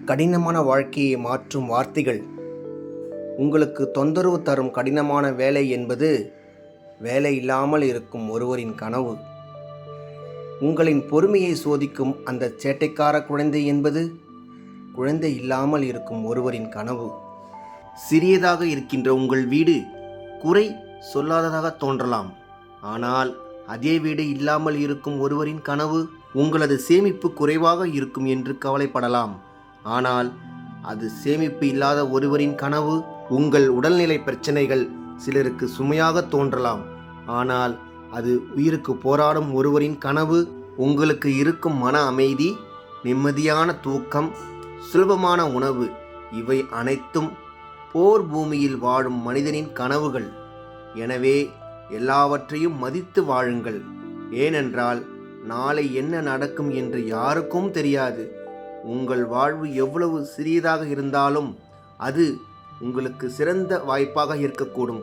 கடினமான வாழ்க்கையை மாற்றும் வார்த்தைகள். உங்களுக்கு தொந்தரவு தரும் கடினமான வேலை என்பது வேலை இல்லாமல் இருக்கும் ஒருவரின் கனவு. உங்களின் பொறுமையை சோதிக்கும் அந்த சேட்டைக்கார குழந்தை என்பது குழந்தை இல்லாமல் இருக்கும் ஒருவரின் கனவு. சிறியதாக இருக்கின்ற உங்கள் வீடு குறை சொல்லாததாக தோன்றலாம். ஆனால் அதே வீடு இல்லாமல் இருக்கும் ஒருவரின் கனவு உங்களது சேமிப்பு குறைவாக இருக்கும் என்று கவலைப்படலாம். ஆனால் அது சேமிப்பு இல்லாத ஒருவரின் கனவு. உங்கள் உடல்நிலை பிரச்சனைகள் சிலருக்கு சுமையாக தோன்றலாம். ஆனால் அது உயிருக்கு போராடும் ஒருவரின் கனவு. உங்களுக்கு இருக்கும் மன அமைதி, நிம்மதியான தூக்கம், சுலபமான உணவு, இவை அனைத்தும் போர் பூமியில் வாழும் மனிதனின் கனவுகள். எனவே எல்லாவற்றையும் மதித்து வாழுங்கள். ஏனென்றால் நாளை என்ன நடக்கும் என்று யாருக்கும் தெரியாது. உங்கள் வாழ்வு எவ்வளவு சிறியதாக இருந்தாலும் அது உங்களுக்கு சிறந்த வாய்ப்பாக இருக்கக்கூடும்.